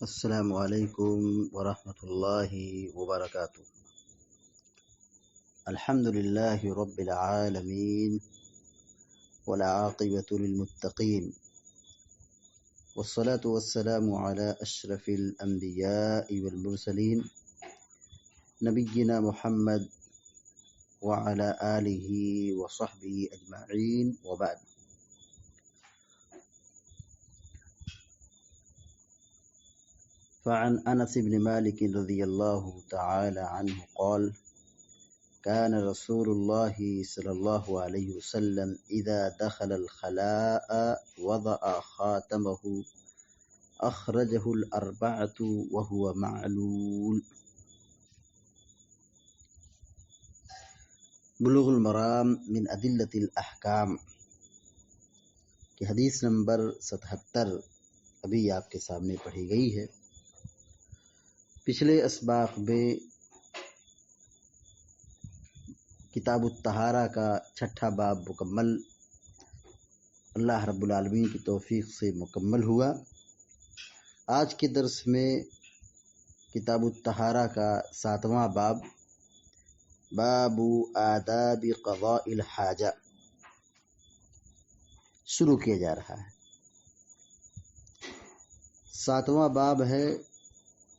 السلام علیکم ورحمۃ اللہ وبرکاتہ۔ الحمد للہ رب العالمین والعاقبۃ للمتقین والصلاة والسلام علی اشرف الانبیاء والمرسلین نبینا محمد وعلی آلہ وصحبہ اجمعین وبعد۔ فعن انس بن مالک رضی اللہ تعالی عنہ قال كان رسول الله صلى الله عليه وسلم إذا دخل الخلاء وضع خاتمه أخرجه الأربعة وهو معلول۔ بلوغ المرام من أدلة الأحكام کی حدیث نمبر 77 ابھی آپ کے سامنے پڑھی گئی ہے۔ پچھلے اسباق میں کتاب الطہارہ کا 6واں باب مکمل اللہ رب العالمین کی توفیق سے مکمل ہوا۔ آج کے درس میں کتاب الطہارہ کا 7واں باب باب آداب قضاء الحاجہ شروع کیا جا رہا ہے۔ 7واں باب ہے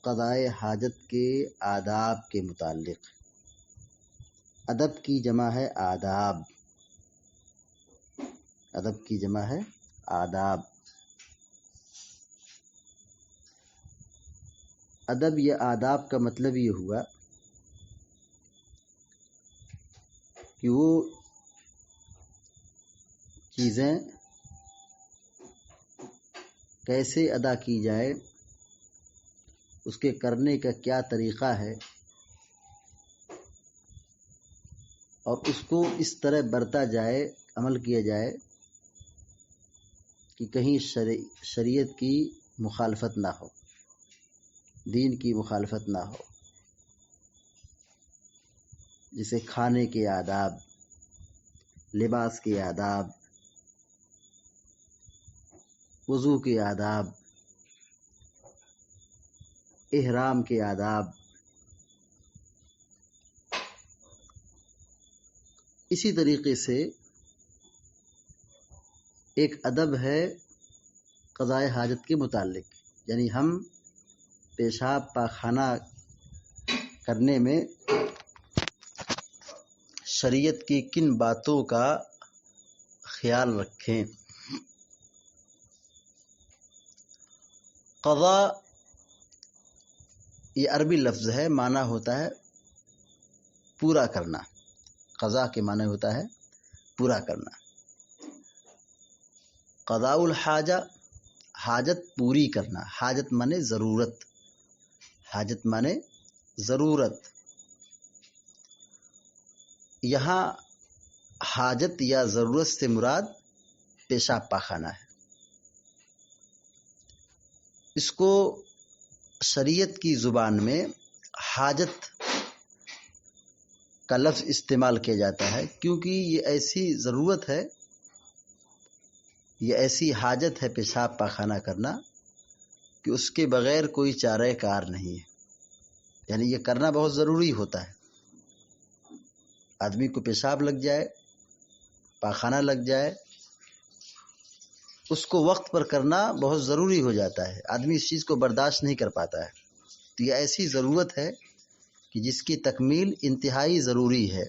قضاء حاجت کے آداب کے متعلق۔ ادب کی جمع ہے آداب، ادب کی جمع ہے آداب۔ ادب یا آداب کا مطلب یہ ہوا کہ وہ چیزیں کیسے ادا کی جائے، اس کے کرنے کا کیا طریقہ ہے، اور اس کو اس طرح برتا جائے، عمل کیا جائے کہ کہیں شریعت کی مخالفت نہ ہو، دین کی مخالفت نہ ہو۔ جیسے کھانے کے آداب، لباس کے آداب، وضو کے آداب، احرام کے آداب۔ اسی طریقے سے ایک ادب ہے قضاء حاجت کے متعلق، یعنی ہم پیشاب پاخانہ کرنے میں شریعت کی کن باتوں کا خیال رکھیں۔ قضاء یہ عربی لفظ ہے، معنی ہوتا ہے پورا کرنا۔ قضاء کے معنی ہوتا ہے پورا کرنا۔ قضاء الحاجہ حاجت پوری کرنا۔ حاجت مانے ضرورت، حاجت مانے ضرورت۔ یہاں حاجت یا ضرورت سے مراد پیشاب پاخانہ ہے۔ اس کو شریعت کی زبان میں حاجت کا لفظ استعمال کیا جاتا ہے، کیونکہ یہ ایسی ضرورت ہے، یہ ایسی حاجت ہے پیشاب پاخانہ کرنا کہ اس کے بغیر کوئی چارہ کار نہیں ہے، یعنی یہ کرنا بہت ضروری ہوتا ہے۔ آدمی کو پیشاب لگ جائے، پاخانہ لگ جائے، اس کو وقت پر کرنا بہت ضروری ہو جاتا ہے، آدمی اس چیز کو برداشت نہیں کر پاتا ہے۔ تو یہ ایسی ضرورت ہے کہ جس کی تکمیل انتہائی ضروری ہے،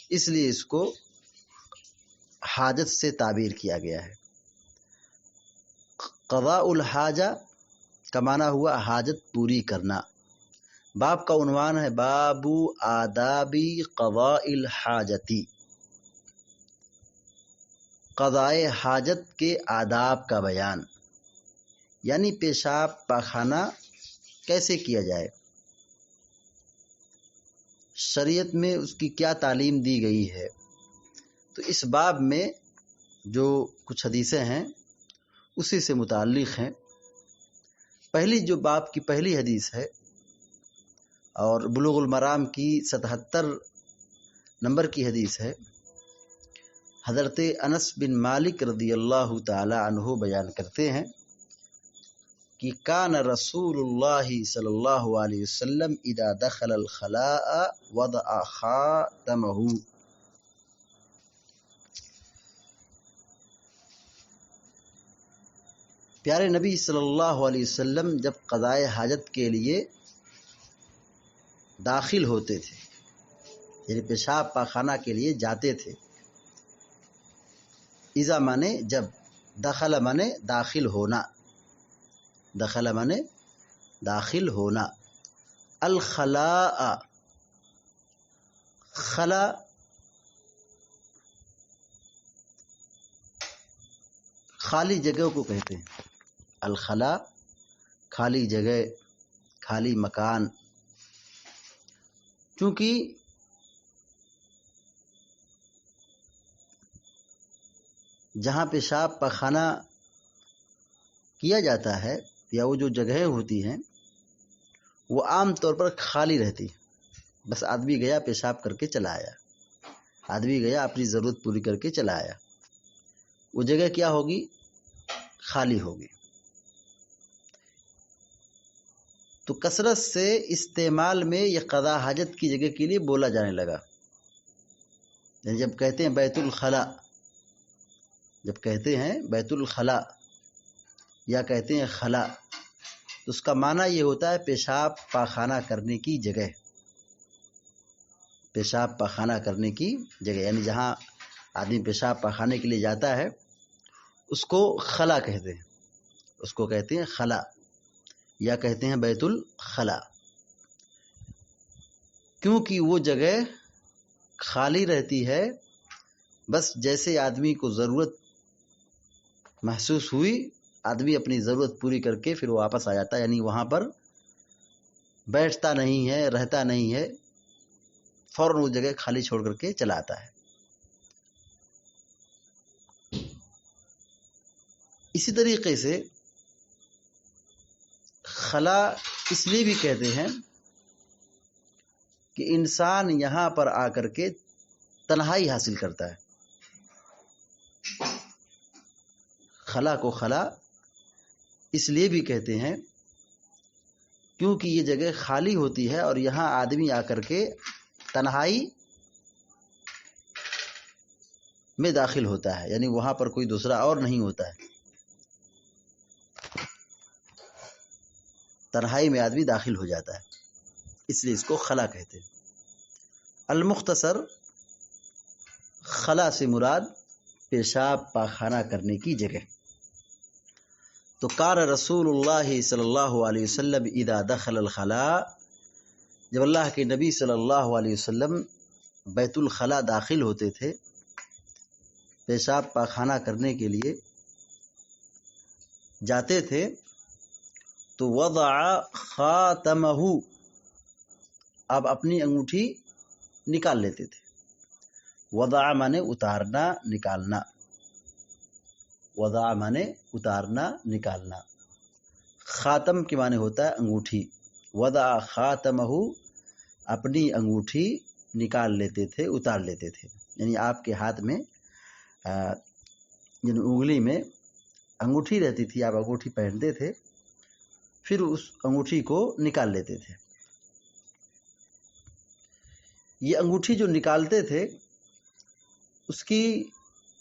اس لیے اس کو حاجت سے تعبیر کیا گیا ہے۔ قضاء الحاجہ کا معنی ہوا حاجت پوری کرنا۔ باب کا عنوان ہے باب آداب قضاء الحاجتی، قضاء حاجت کے آداب کا بیان، یعنی پیشاب پاخانہ کیسے کیا جائے، شریعت میں اس کی کیا تعلیم دی گئی ہے۔ تو اس باب میں جو کچھ حدیثیں ہیں اسی سے متعلق ہیں۔ پہلی جو باب کی پہلی حدیث ہے اور بلوغ المرام کی 77 نمبر کی حدیث ہے، حضرت انس بن مالک رضی اللہ تعالی عنہ بیان کرتے ہیں کہ کان رسول اللہ صلی اللہ علیہ وسلم اذا دخل الخلاء وضع خاتمہ، پیارے نبی صلی اللہ علیہ وسلم جب قضائے حاجت کے لیے داخل ہوتے تھے، یعنی پیشاب پاخانہ کے لیے جاتے تھے، اذا مانے جب، دخل مانے داخل ہونا، دخل مانے داخل ہونا، الخلاء، خلا خالی جگہ کو کہتے ہیں، الخلا کھالی جگہ، کھالی مکان، چونکہ جہاں پیشاب پاخانہ کیا جاتا ہے یا وہ جو جگہیں ہوتی ہیں وہ عام طور پر خالی رہتی ہے، بس آدمی گیا پیشاب کر کے چلا آیا، آدمی گیا اپنی ضرورت پوری کر کے چلا آیا، وہ جگہ کیا ہوگی؟ خالی ہوگی۔ تو کثرت سے استعمال میں یہ قضاء حاجت کی جگہ کے لیے بولا جانے لگا، یعنی جب کہتے ہیں بیت الخلا، جب کہتے ہیں بیت الخلا یا کہتے ہیں خلا، تو اس کا معنی یہ ہوتا ہے پیشاب پاخانہ کرنے کی جگہ، پیشاب پاخانہ کرنے کی جگہ، یعنی جہاں آدمی پیشاب پاخانے کے لیے جاتا ہے اس کو خلا کہتے ہیں، اس کو کہتے ہیں خلا یا کہتے ہیں بیت الخلا، کیونکہ وہ جگہ خالی رہتی ہے، بس جیسے آدمی کو ضرورت محسوس ہوئی آدمی اپنی ضرورت پوری کر کے پھر واپس آ جاتا ہے، یعنی وہاں پر بیٹھتا نہیں ہے، رہتا نہیں ہے، فوراً وہ جگہ خالی چھوڑ کر کے چلا آتا ہے۔ اسی طریقے سے خلا اس لیے بھی کہتے ہیں کہ انسان یہاں پر آ کر کے تنہائی حاصل کرتا ہے، خلا کو خلا اس لیے بھی کہتے ہیں کیونکہ یہ جگہ خالی ہوتی ہے اور یہاں آدمی آ کر کے تنہائی میں داخل ہوتا ہے، یعنی وہاں پر کوئی دوسرا اور نہیں ہوتا ہے، تنہائی میں آدمی داخل ہو جاتا ہے، اس لیے اس کو خلا کہتے ہیں۔ المختصر، خلا سے مراد پیشاب پاخانہ کرنے کی جگہ۔ تو کان رسول اللہ صلی اللہ علیہ وسلم اذا دخل الخلاء، جب اللہ کے نبی صلی اللہ علیہ وسلم بیت الخلاء داخل ہوتے تھے پیشاب پاخانہ کرنے کے لیے جاتے تھے، تو وضع خاتمہ، اب اپنی انگوٹھی نکال لیتے تھے، وضع مانے اتارنا نکالنا، وضع مانے اتارنا نکالنا، خاتم کے معنی ہوتا ہے انگوٹھی، وضع خاتمہ اپنی انگوٹھی نکال لیتے تھے، اتار لیتے تھے، یعنی آپ کے ہاتھ میں یعنی انگلی میں انگوٹھی رہتی تھی، آپ انگوٹھی پہنتے تھے، پھر اس انگوٹھی کو نکال لیتے تھے۔ یہ انگوٹھی جو نکالتے تھے اس کی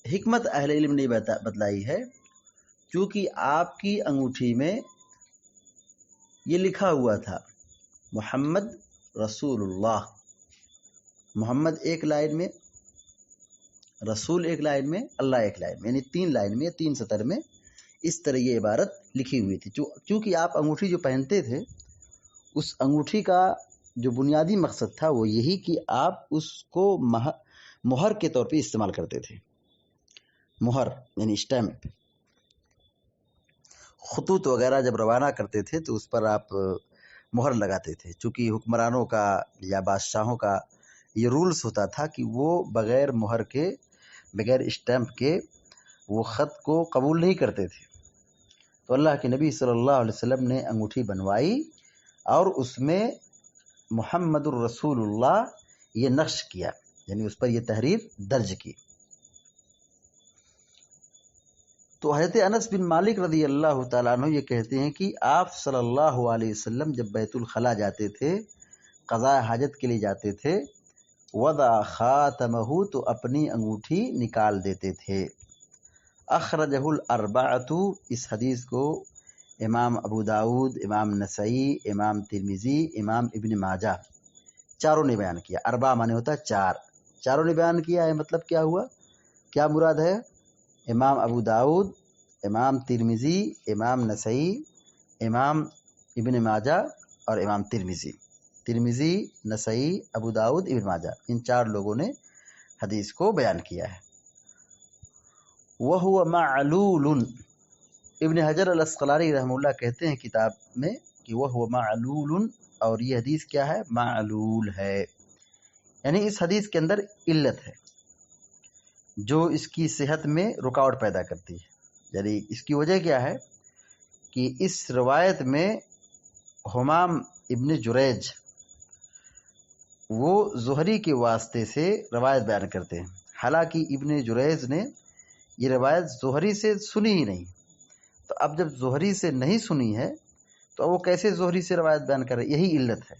حکمت اہل علم نے بتلائی ہے، کیونکہ آپ کی انگوٹھی میں یہ لکھا ہوا تھا محمد رسول اللہ، محمد ایک لائن میں، رسول ایک لائن میں، اللہ ایک لائن میں، یعنی 3 لائن میں، 3 سطر میں اس طرح یہ عبارت لکھی ہوئی تھی۔ چونکہ آپ انگوٹھی جو پہنتے تھے اس انگوٹھی کا جو بنیادی مقصد تھا وہ یہی کہ آپ اس کو مہر کے طور پہ استعمال کرتے تھے، مہر یعنی اسٹیمپ، خطوط وغیرہ جب روانہ کرتے تھے تو اس پر آپ مہر لگاتے تھے، چونکہ حکمرانوں کا یا بادشاہوں کا یہ رولز ہوتا تھا کہ وہ بغیر مہر کے، بغیر اسٹیمپ کے وہ خط کو قبول نہیں کرتے تھے۔ تو اللہ کے نبی صلی اللہ علیہ وسلم نے انگوٹھی بنوائی اور اس میں محمد الرسول اللہ یہ نقش کیا، یعنی اس پر یہ تحریر درج کی۔ تو حضرت انس بن مالک رضی اللہ تعالیٰ عنہ یہ کہتے ہیں کہ آپ صلی اللہ علیہ وسلم جب بیت الخلاء جاتے تھے، قضاء حاجت کے لیے جاتے تھے، وضع خاتمہ تو اپنی انگوٹھی نکال دیتے تھے۔ اخرجہ الاربعۃ، اس حدیث کو امام ابو داود، امام نسائی، امام ترمذی، امام ابن ماجہ چاروں نے بیان کیا۔ اربع مانے ہوتا ہے چار، چاروں نے بیان کیا ہے، مطلب کیا ہوا، کیا مراد ہے؟ امام ابو داود، امام ترمذی، امام نسائی، امام ابن ماجہ اور امام ترمذی۔ ترمذی، نسائی، ابو داود، ابن ماجہ، ان چار لوگوں نے حدیث کو بیان کیا ہے۔ وَهُوَ مَعْلُولٌ، ابن حجر الاسقلانی رحمہ اللہ کہتے ہیں کتاب میں کہ وَهُوَ مَعْلُولٌ، اور یہ حدیث کیا ہے؟ معلول ہے، یعنی اس حدیث کے اندر علت ہے جو اس کی صحت میں رکاوٹ پیدا کرتی ہے۔ یعنی اس کی وجہ کیا ہے کہ اس روایت میں حمام ابن جریج وہ زہری کے واسطے سے روایت بیان کرتے ہیں، حالانکہ ابن جریج نے یہ روایت زہری سے سنی ہی نہیں۔ تو اب جب زہری سے نہیں سنی ہے تو وہ کیسے زہری سے روایت بیان کر رہے؟ یہی علت ہے،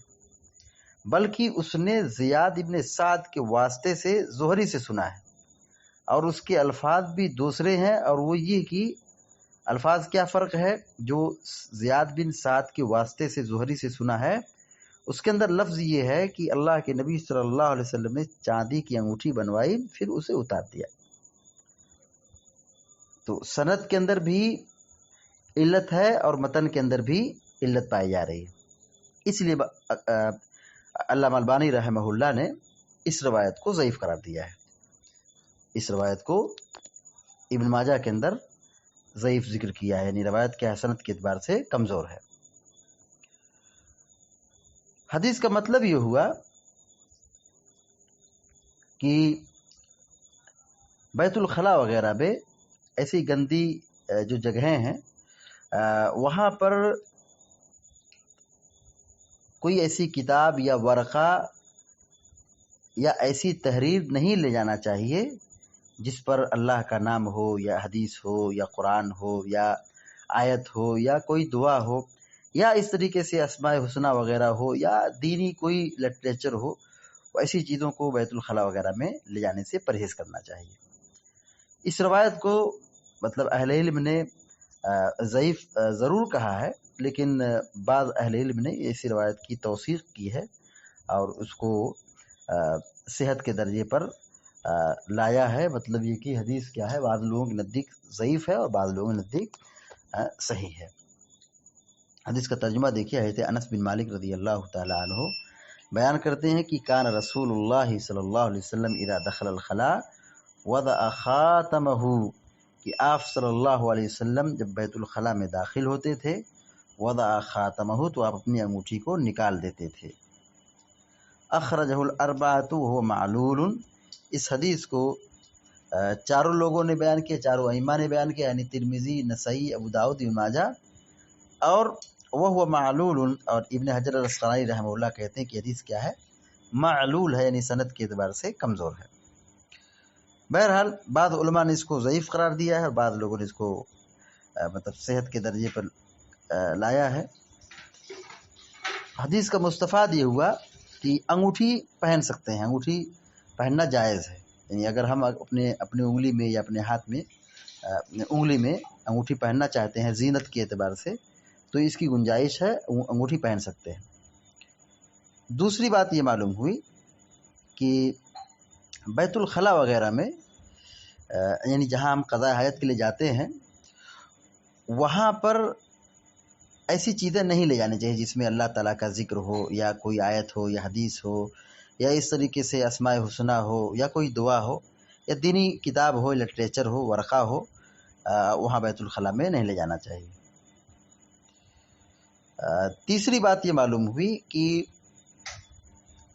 بلکہ اس نے زیاد ابن سعد کے واسطے سے زہری سے سنا ہے، اور اس کے الفاظ بھی دوسرے ہیں، اور وہ یہ کہ الفاظ کیا فرق ہے؟ جو زیاد بن سعد کے واسطے سے زہری سے سنا ہے اس کے اندر لفظ یہ ہے کہ اللہ کے نبی صلی اللہ علیہ وسلم نے چاندی کی انگوٹھی بنوائی، پھر اسے اتار دیا۔ تو سند کے اندر بھی علت ہے اور متن کے اندر بھی علت پائی جا رہی ہے، اس لیے علامہ البانی رحمہ اللہ نے اس روایت کو ضعیف قرار دیا ہے۔ اس روایت کو ابن ماجہ کے اندر ضعیف ذکر کیا ہے، یعنی روایت کے سند کے اعتبار سے کمزور ہے۔ حدیث کا مطلب یہ ہوا کہ بیت الخلاء وغیرہ میں ایسی گندی جو جگہیں ہیں وہاں پر کوئی ایسی کتاب یا ورقہ یا ایسی تحریر نہیں لے جانا چاہیے جس پر اللہ کا نام ہو یا حدیث ہو یا قرآن ہو یا آیت ہو یا کوئی دعا ہو یا اس طریقے سے اسماء حسنہ وغیرہ ہو یا دینی کوئی لٹریچر ہو، ایسی چیزوں کو بیت الخلاء وغیرہ میں لے جانے سے پرہیز کرنا چاہیے۔ اس روایت کو مطلب اہل علم نے ضعیف ضرور کہا ہے، لیکن بعض اہل علم نے اسی روایت کی توثیق کی ہے اور اس کو صحت کے درجے پر لایا ہے۔ مطلب یہ کہ حدیث کیا ہے، بعض لوگوں کے نزدیک ضعیف ہے اور بعض لوگوں کے نزدیک صحیح ہے۔ حدیث کا ترجمہ دیکھیے، حضرت انس بن مالک رضی اللہ تعالی عنہ بیان کرتے ہیں کہ کان رسول اللہ صلی اللہ علیہ وسلم اذا دخل الخلاء وضع خاتمہ، کہ آپ صلی اللہ علیہ وسلم جب بیت الخلاء میں داخل ہوتے تھے، وضع خاتمہ تو آپ اپنی انگوٹھی کو نکال دیتے تھے۔ اخرجہ الاربعۃ وهو معلول، اس حدیث کو چاروں لوگوں نے بیان کیا، چاروں ائمہ نے بیان کیا، یعنی ترمذی، نسائی، ابو داؤد، ابن ماجہ، اور وہ معلول، اور ابن حجر الاسقلانی رحمہ اللہ کہتے ہیں کہ حدیث کیا ہے، معلول ہے، یعنی سند کے اعتبار سے کمزور ہے۔ بہرحال بعض علماء نے اس کو ضعیف قرار دیا ہے اور بعض لوگوں نے اس کو مطلب صحت کے درجے پر لایا ہے۔ حدیث کا مستفاد یہ ہوا کہ انگوٹھی پہن سکتے ہیں، انگوٹھی پہننا جائز ہے، یعنی اگر ہم اپنے انگلی میں یا اپنے ہاتھ میں انگلی میں انگوٹھی پہننا چاہتے ہیں زینت کے اعتبار سے تو اس کی گنجائش ہے، انگوٹھی پہن سکتے ہیں۔ دوسری بات یہ معلوم ہوئی کہ بیت الخلاء وغیرہ میں یعنی جہاں ہم قضاء حاجت کے لیے جاتے ہیں وہاں پر ایسی چیزیں نہیں لے جانی چاہیے جس میں اللہ تعالیٰ کا ذکر ہو یا کوئی آیت ہو یا حدیث ہو یا اس طریقے سے اسماء حسنہ ہو یا کوئی دعا ہو یا دینی کتاب ہو، لٹریچر ہو، ورقہ ہو، وہاں بیت الخلاء میں نہیں لے جانا چاہیے۔ تیسری بات یہ معلوم ہوئی کہ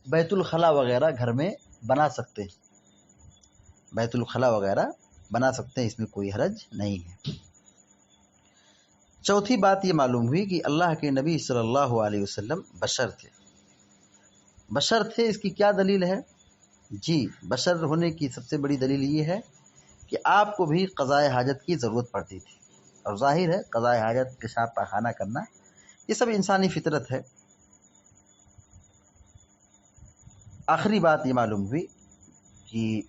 بیت الخلاء وغیرہ گھر میں بنا سکتے ہیں، بیت الخلاء وغیرہ بنا سکتے ہیں، اس میں کوئی حرج نہیں ہے۔ چوتھی بات یہ معلوم ہوئی کہ اللہ کے نبی صلی اللہ علیہ وسلم بشر تھے۔ بشر تھے، اس کی کیا دلیل ہے؟ جی، بشر ہونے کی سب سے بڑی دلیل یہ ہے کہ آپ کو بھی قضاء حاجت کی ضرورت پڑتی تھی، اور ظاہر ہے قضاء حاجت، پیشاب پاخانہ کرنا، یہ سب انسانی فطرت ہے۔ آخری بات یہ معلوم ہوئی کہ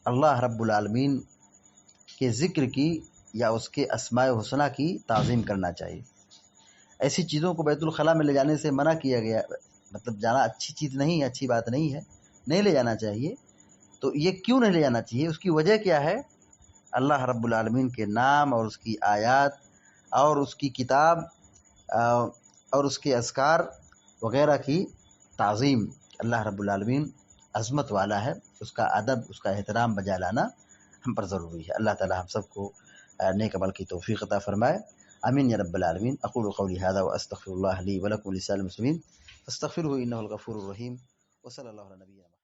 اللہ رب العالمین کے ذکر کی یا اس کے اسماء حسنہ کی تعظیم کرنا چاہیے۔ ایسی چیزوں کو بیت الخلاء میں لے جانے سے منع کیا گیا، مطلب جانا اچھی چیز نہیں ہے، اچھی بات نہیں ہے، نہیں لے جانا چاہیے۔ تو یہ کیوں نہیں لے جانا چاہیے؟ اس کی وجہ کیا ہے؟ اللہ رب العالمین کے نام اور اس کی آیات اور اس کی کتاب اور اس کے اذکار وغیرہ کی تعظیم۔ اللہ رب العالمین عظمت والا ہے، اس کا ادب، اس کا احترام بجا لانا ہم پر ضروری ہے۔ اللہ تعالی ہم سب کو نیک عمل کی توفیق عطا فرمائے، آمین یا رب العالمین۔ اقول قولی هذا واستغفر الله لي ولكم ولسائر المسلمين فاستغفروه انه الغفور الرحیم، وصلی اللہ علی نبینا محمد۔